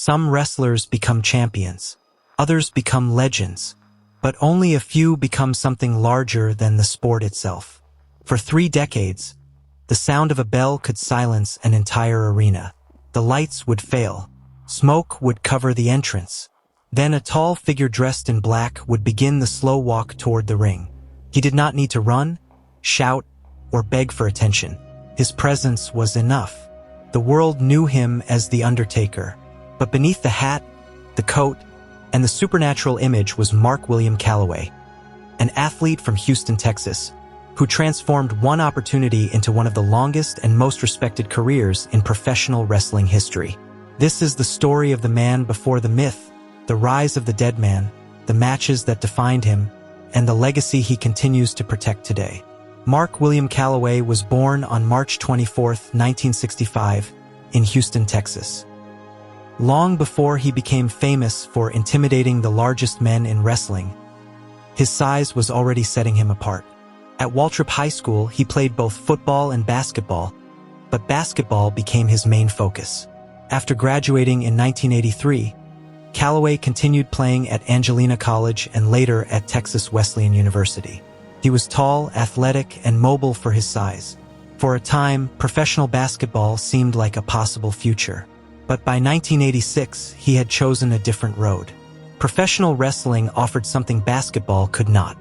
Some wrestlers become champions. Others become legends. But only a few become something larger than the sport itself. For 3 decades, the sound of a bell could silence an entire arena. The lights would fail. Smoke would cover the entrance. Then a tall figure dressed in black would begin the slow walk toward the ring. He did not need to run, shout, or beg for attention. His presence was enough. The world knew him as the Undertaker. But beneath the hat, the coat, and the supernatural image was Mark William Calloway, an athlete from Houston, Texas, who transformed one opportunity into one of the longest and most respected careers in professional wrestling history. This is the story of the man before the myth, the rise of the Deadman, the matches that defined him, and the legacy he continues to protect today. Mark William Calloway was born on March 24, 1965, in Houston, Texas. Long before he became famous for intimidating the largest men in wrestling, his size was already setting him apart. At Waltrip High School, he played both football and basketball, but basketball became his main focus. After graduating in 1983, Calloway continued playing at Angelina College and later at Texas Wesleyan University. He was tall, athletic, and mobile for his size. For a time, professional basketball seemed like a possible future. But by 1986, he had chosen a different road. Professional wrestling offered something basketball could not: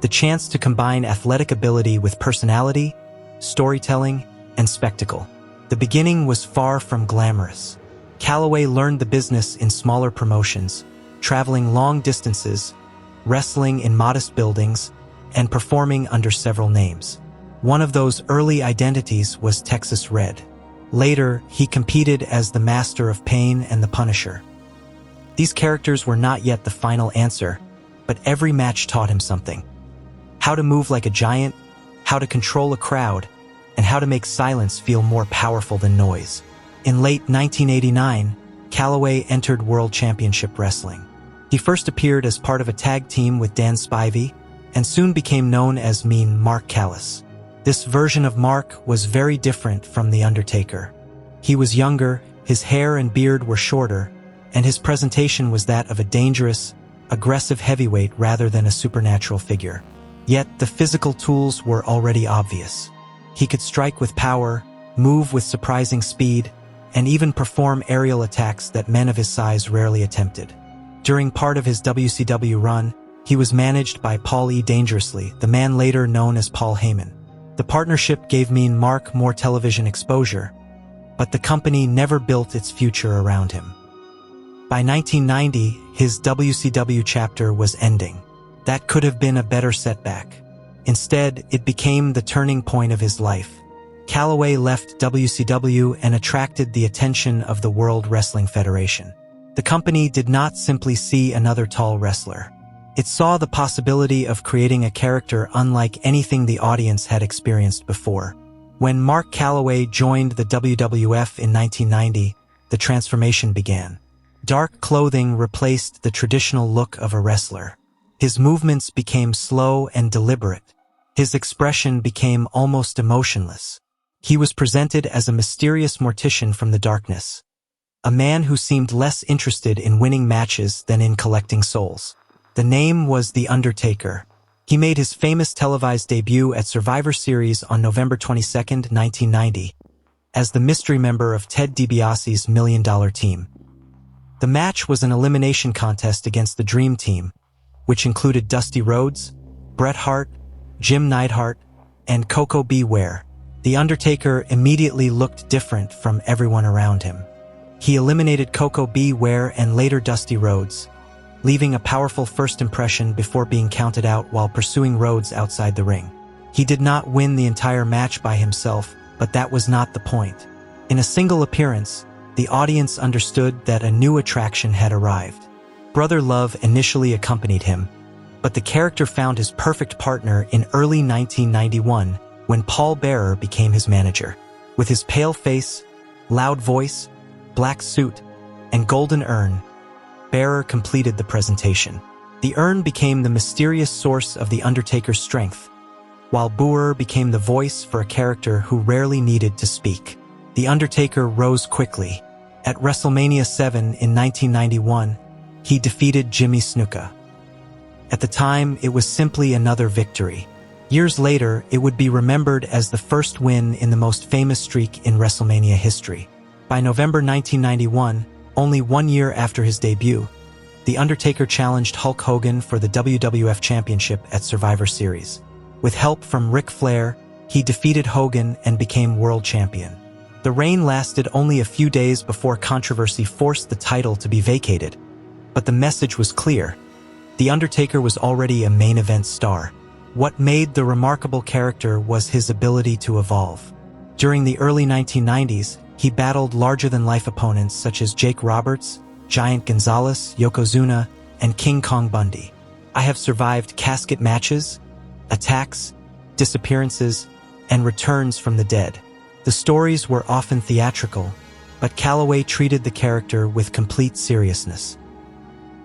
the chance to combine athletic ability with personality, storytelling, and spectacle. The beginning was far from glamorous. Calloway learned the business in smaller promotions, traveling long distances, wrestling in modest buildings, and performing under several names. One of those early identities was Texas Red. Later, he competed as the Master of Pain and the Punisher. These characters were not yet the final answer, but every match taught him something: how to move like a giant, how to control a crowd, and how to make silence feel more powerful than noise. In late 1989, Calloway entered World Championship Wrestling. He first appeared as part of a tag team with Dan Spivey, and soon became known as Mean Mark Callis. This version of Mark was very different from the Undertaker. He was younger, his hair and beard were shorter, and his presentation was that of a dangerous, aggressive heavyweight rather than a supernatural figure. Yet the physical tools were already obvious. He could strike with power, move with surprising speed, and even perform aerial attacks that men of his size rarely attempted. During part of his WCW run, he was managed by Paul E. Dangerously, the man later known as Paul Heyman. The partnership gave Mean Mark more television exposure, but the company never built its future around him. By 1990, his WCW chapter was ending. That could have been a better setback. Instead, it became the turning point of his life. Calloway left WCW and attracted the attention of the World Wrestling Federation. The company did not simply see another tall wrestler. It saw the possibility of creating a character unlike anything the audience had experienced before. When Mark Calloway joined the WWF in 1990, the transformation began. Dark clothing replaced the traditional look of a wrestler. His movements became slow and deliberate. His expression became almost emotionless. He was presented as a mysterious mortician from the darkness, a man who seemed less interested in winning matches than in collecting souls. The name was The Undertaker. He made his famous televised debut at Survivor Series on November 22, 1990, as the mystery member of Ted DiBiase's $1 Million Team. The match was an elimination contest against the Dream Team, which included Dusty Rhodes, Bret Hart, Jim Neidhart, and Koko B. Ware. The Undertaker immediately looked different from everyone around him. He eliminated Koko B. Ware and later Dusty Rhodes, leaving a powerful first impression before being counted out while pursuing Rhodes outside the ring. He did not win the entire match by himself, but that was not the point. In a single appearance, the audience understood that a new attraction had arrived. Brother Love initially accompanied him, but the character found his perfect partner in early 1991 when Paul Bearer became his manager. With his pale face, loud voice, black suit, and golden urn, Bearer completed the presentation. The urn became the mysterious source of the Undertaker's strength, while Boer became the voice for a character who rarely needed to speak. The Undertaker rose quickly. At WrestleMania 7 in 1991, he defeated Jimmy Snuka. At the time, it was simply another victory. Years later, it would be remembered as the first win in the most famous streak in WrestleMania history. By November 1991, only 1 year after his debut, The Undertaker challenged Hulk Hogan for the WWF Championship at Survivor Series. With help from Ric Flair, he defeated Hogan and became world champion. The reign lasted only a few days before controversy forced the title to be vacated. But the message was clear. The Undertaker was already a main event star. What made the remarkable character was his ability to evolve. During the early 1990s, he battled larger-than-life opponents such as Jake Roberts, Giant Gonzalez, Yokozuna, and King Kong Bundy. I have survived casket matches, attacks, disappearances, and returns from the dead. The stories were often theatrical, but Calloway treated the character with complete seriousness.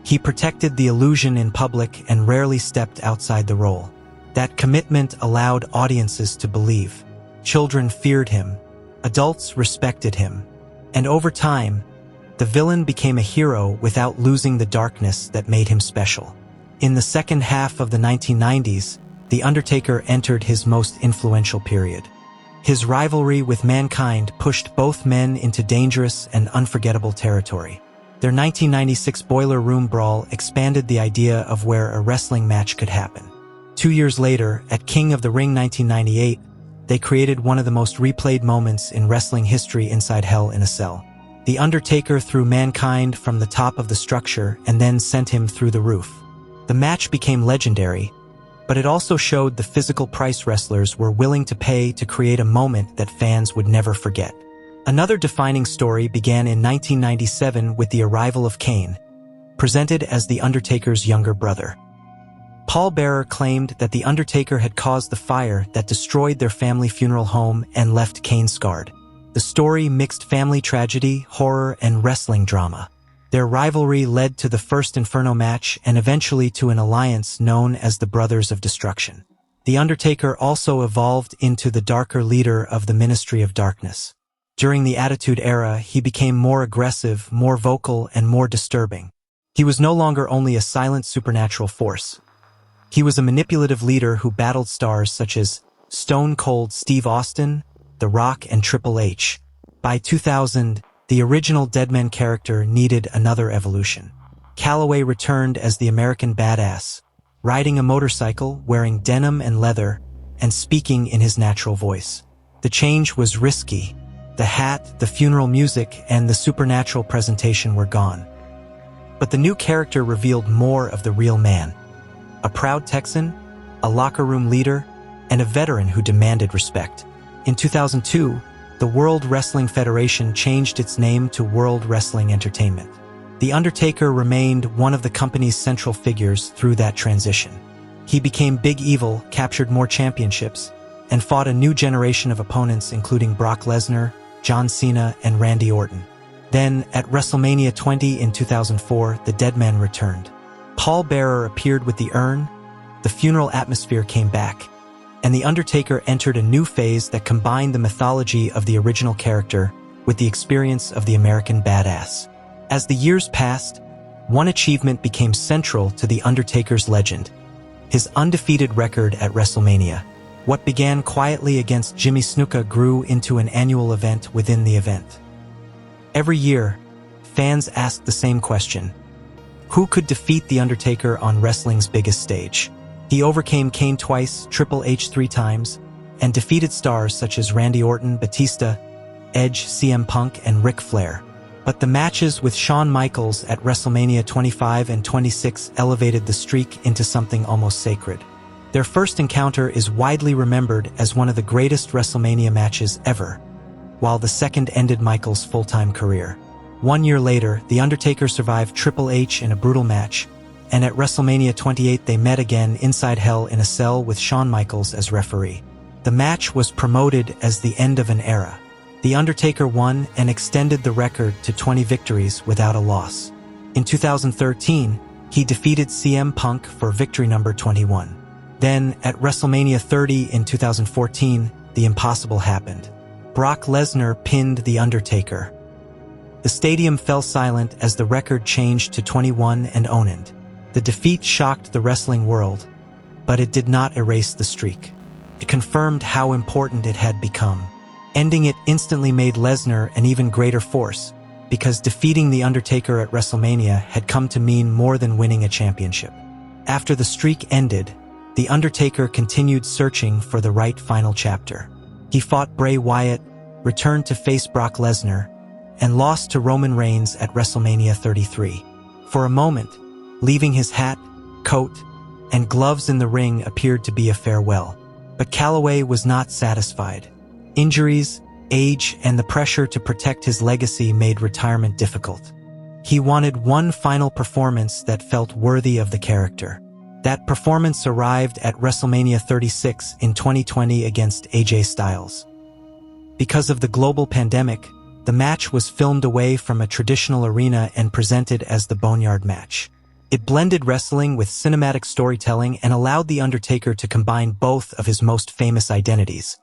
He protected the illusion in public and rarely stepped outside the role. That commitment allowed audiences to believe. Children feared him, adults respected him, and over time, the villain became a hero without losing the darkness that made him special. In the second half of the 1990s, The Undertaker entered his most influential period. His rivalry with Mankind pushed both men into dangerous and unforgettable territory. Their 1996 Boiler Room Brawl expanded the idea of where a wrestling match could happen. 2 years later, at King of the Ring 1998, they created one of the most replayed moments in wrestling history inside Hell in a Cell. The Undertaker threw Mankind from the top of the structure and then sent him through the roof. The match became legendary, but it also showed the physical price wrestlers were willing to pay to create a moment that fans would never forget. Another defining story began in 1997 with the arrival of Kane, presented as The Undertaker's younger brother. Paul Bearer claimed that The Undertaker had caused the fire that destroyed their family funeral home and left Kane scarred. The story mixed family tragedy, horror, and wrestling drama. Their rivalry led to the first Inferno match and eventually to an alliance known as the Brothers of Destruction. The Undertaker also evolved into the darker leader of the Ministry of Darkness. During the Attitude Era, he became more aggressive, more vocal, and more disturbing. He was no longer only a silent supernatural force. He was a manipulative leader who battled stars such as Stone Cold Steve Austin, The Rock, and Triple H. By 2000, the original Deadman character needed another evolution. Calloway returned as the American Badass, riding a motorcycle, wearing denim and leather, and speaking in his natural voice. The change was risky. The hat, the funeral music, and the supernatural presentation were gone. But the new character revealed more of the real man. A proud Texan, a locker room leader, and a veteran who demanded respect. In 2002, the World Wrestling Federation changed its name to World Wrestling Entertainment. The Undertaker remained one of the company's central figures through that transition. He became Big Evil, captured more championships, and fought a new generation of opponents including Brock Lesnar, John Cena, and Randy Orton. Then, at WrestleMania 20 in 2004, the Deadman returned. Paul Bearer appeared with the urn, the funeral atmosphere came back, and The Undertaker entered a new phase that combined the mythology of the original character with the experience of the American Badass. As the years passed, one achievement became central to The Undertaker's legend: his undefeated record at WrestleMania. What began quietly against Jimmy Snuka grew into an annual event within the event. Every year, fans asked the same question: who could defeat The Undertaker on wrestling's biggest stage? He overcame Kane twice, Triple H 3 times, and defeated stars such as Randy Orton, Batista, Edge, CM Punk, and Ric Flair. But the matches with Shawn Michaels at WrestleMania 25 and 26 elevated the streak into something almost sacred. Their first encounter is widely remembered as one of the greatest WrestleMania matches ever, while the second ended Michaels' full-time career. 1 year later, The Undertaker survived Triple H in a brutal match, and at WrestleMania 28 they met again inside Hell in a Cell with Shawn Michaels as referee. The match was promoted as the end of an era. The Undertaker won and extended the record to 20 victories without a loss. In 2013, he defeated CM Punk for victory number 21. Then, at WrestleMania 30 in 2014, the impossible happened. Brock Lesnar pinned The Undertaker. The stadium fell silent as the record changed to 21-0. The defeat shocked the wrestling world, but it did not erase the streak. It confirmed how important it had become. Ending it instantly made Lesnar an even greater force, because defeating The Undertaker at WrestleMania had come to mean more than winning a championship. After the streak ended, The Undertaker continued searching for the right final chapter. He fought Bray Wyatt, returned to face Brock Lesnar, and lost to Roman Reigns at WrestleMania 33. For a moment, leaving his hat, coat, and gloves in the ring appeared to be a farewell. But Calloway was not satisfied. Injuries, age, and the pressure to protect his legacy made retirement difficult. He wanted one final performance that felt worthy of the character. That performance arrived at WrestleMania 36 in 2020 against AJ Styles. Because of the global pandemic, the match was filmed away from a traditional arena and presented as the Boneyard match. It blended wrestling with cinematic storytelling and allowed The Undertaker to combine both of his most famous identities,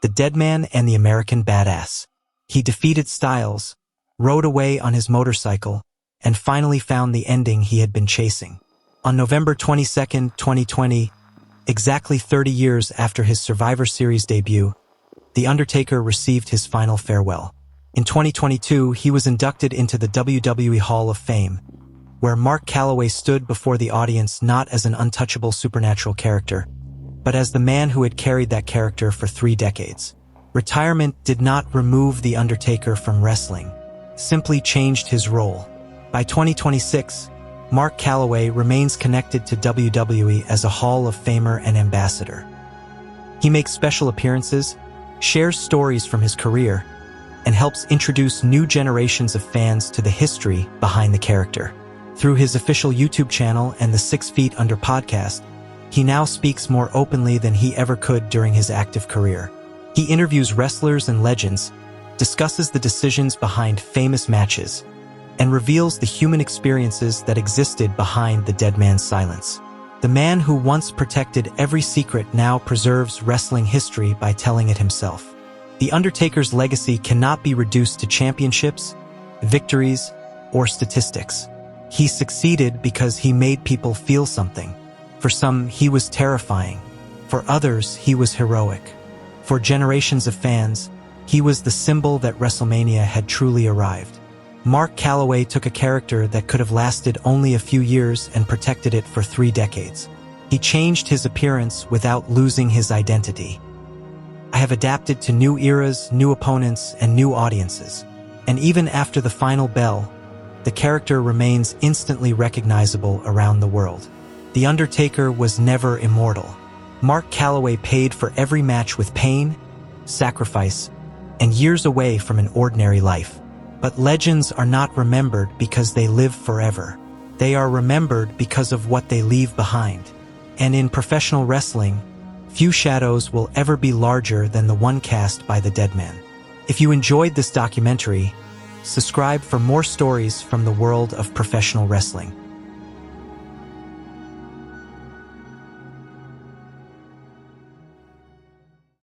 the Deadman and the American Badass. He defeated Styles, rode away on his motorcycle, and finally found the ending he had been chasing. On November 22, 2020, exactly 30 years after his Survivor Series debut, The Undertaker received his final farewell. In 2022, he was inducted into the WWE Hall of Fame, where Mark Calloway stood before the audience not as an untouchable supernatural character, but as the man who had carried that character for 3 decades. Retirement did not remove The Undertaker from wrestling, simply changed his role. By 2026, Mark Calloway remains connected to WWE as a Hall of Famer and ambassador. He makes special appearances, shares stories from his career, and helps introduce new generations of fans to the history behind the character. Through his official YouTube channel and the 6 Feet Under podcast, he now speaks more openly than he ever could during his active career. He interviews wrestlers and legends, discusses the decisions behind famous matches, and reveals the human experiences that existed behind the dead man's silence. The man who once protected every secret now preserves wrestling history by telling it himself. The Undertaker's legacy cannot be reduced to championships, victories, or statistics. He succeeded because he made people feel something. For some, he was terrifying. For others, he was heroic. For generations of fans, he was the symbol that WrestleMania had truly arrived. Mark Calloway took a character that could have lasted only a few years and protected it for 3 decades. He changed his appearance without losing his identity. I have adapted to new eras, new opponents, and new audiences. And even after the final bell, the character remains instantly recognizable around the world. The Undertaker was never immortal. Mark Calloway paid for every match with pain, sacrifice, and years away from an ordinary life. But legends are not remembered because they live forever. They are remembered because of what they leave behind. And in professional wrestling, few shadows will ever be larger than the one cast by the Deadman. If you enjoyed this documentary, subscribe for more stories from the world of professional wrestling.